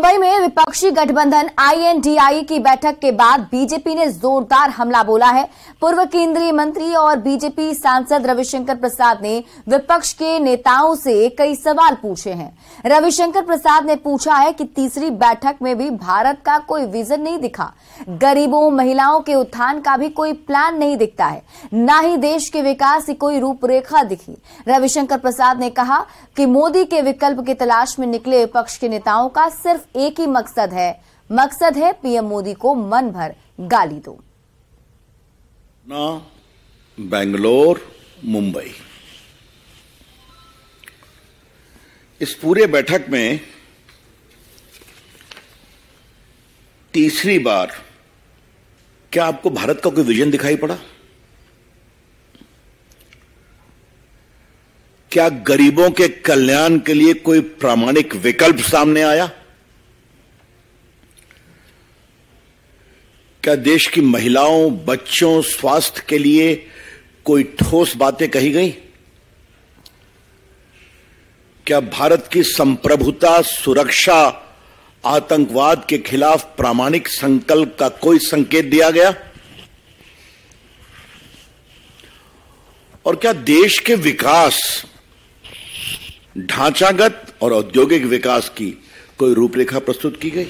मुंबई में विपक्षी गठबंधन INDIE की बैठक के बाद बीजेपी ने जोरदार हमला बोला है। पूर्व केंद्रीय मंत्री और बीजेपी सांसद रविशंकर प्रसाद ने विपक्ष के नेताओं से कई सवाल पूछे हैं। रविशंकर प्रसाद ने पूछा है कि तीसरी बैठक में भी भारत का कोई विजन नहीं दिखा, गरीबों महिलाओं के उत्थान का भी कोई प्लान नहीं दिखता है, न ही देश के विकास की कोई रूपरेखा दिखी। रविशंकर प्रसाद ने कहा कि मोदी के विकल्प की तलाश में निकले विपक्ष के नेताओं का सिर्फ एक ही मकसद है पीएम मोदी को मन भर गाली दो। बेंगलोर, मुंबई, इस पूरे बैठक में तीसरी बार क्या आपको भारत का कोई विजन दिखाई पड़ा? क्या गरीबों के कल्याण के लिए कोई प्रामाणिक विकल्प सामने आया? क्या देश की महिलाओं, बच्चों, स्वास्थ्य के लिए कोई ठोस बातें कही गई? क्या भारत की संप्रभुता, सुरक्षा, आतंकवाद के खिलाफ प्रामाणिक संकल्प का कोई संकेत दिया गया? और क्या देश के विकास, ढांचागत और औद्योगिक विकास की कोई रूपरेखा प्रस्तुत की गई?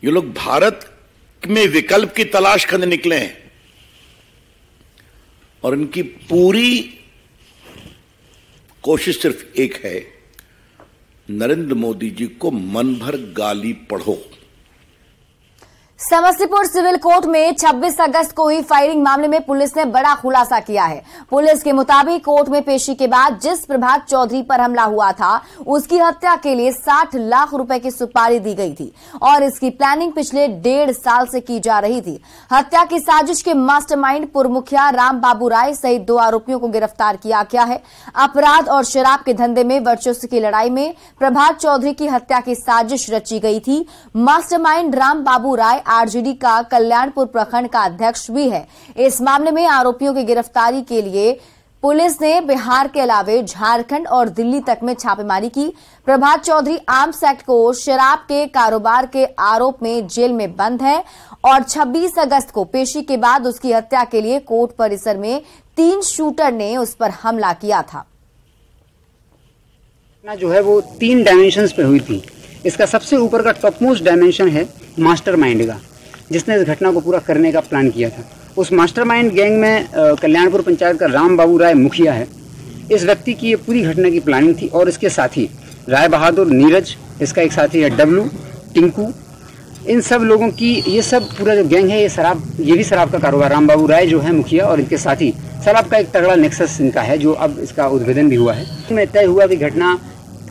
ये लोग भारत में विकल्प की तलाश करने निकले हैं और इनकी पूरी कोशिश सिर्फ एक है, नरेंद्र मोदी जी को मन भर गाली पढ़ो। समस्तीपुर सिविल कोर्ट में 26 अगस्त को हुई फायरिंग मामले में पुलिस ने बड़ा खुलासा किया है। पुलिस के मुताबिक कोर्ट में पेशी के बाद जिस प्रभात चौधरी पर हमला हुआ था उसकी हत्या के लिए 60 लाख रुपए की सुपारी दी गई थी और इसकी प्लानिंग पिछले 1.5 साल से की जा रही थी। हत्या की साजिश के मास्टरमाइंड पूर्व मुखिया राम बाबू राय सहित 2 आरोपियों को गिरफ्तार किया गया है। अपराध और शराब के धंधे में वर्चस्व की लड़ाई में प्रभात चौधरी की हत्या की साजिश रची गई थी। मास्टरमाइंड राम बाबू राय आरजेडी का कल्याणपुर प्रखंड का अध्यक्ष भी है। इस मामले में आरोपियों की गिरफ्तारी के लिए पुलिस ने बिहार के अलावे झारखंड और दिल्ली तक में छापेमारी की। प्रभात चौधरी आर्म्स एक्ट को शराब के कारोबार के आरोप में जेल में बंद है और 26 अगस्त को पेशी के बाद उसकी हत्या के लिए कोर्ट परिसर में 3 शूटर ने उस पर हमला किया था। जो है वो 3 डायमेंशंस पे हुई थी। इसका सबसे ऊपर का टॉप मोस्ट डायमेंशन है मास्टरमाइंड का, जिसने इस घटना को पूरा करने का प्लान किया था। उस मास्टरमाइंड गैंग में कल्याणपुर पंचायत का राम बाबू राय मुखिया है। इस व्यक्ति की ये पूरी घटना की प्लानिंग थी और इसके साथी राय बहादुर, नीरज, इसका एक साथी है डब्लू, टिंकू, इन सब लोगों की ये सब पूरा जो गैंग है ये भी शराब का कारोबार। राम बाबू राय जो है मुखिया और इनके साथी, शराब का एक तगड़ा नेक्सस इनका है जो अब इसका उद्भेदन भी हुआ है। इसमें तय हुआ कि घटना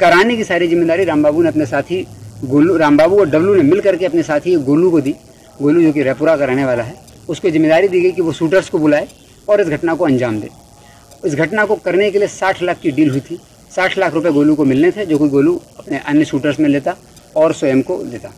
कराने की सारी जिम्मेदारी राम बाबू ने अपने साथी गोलू, राम बाबू और डब्लू ने मिल करके अपने साथी गोलू को दी। गोलू जो कि रेपुरा का रहने वाला है, उसको जिम्मेदारी दी गई कि वो शूटर्स को बुलाए और इस घटना को अंजाम दे। इस घटना को करने के लिए 60 लाख की डील हुई थी। 60 लाख रुपए गोलू को मिलने थे, जो कि गोलू अपने अन्य शूटर्स में लेता और स्वयं को देता।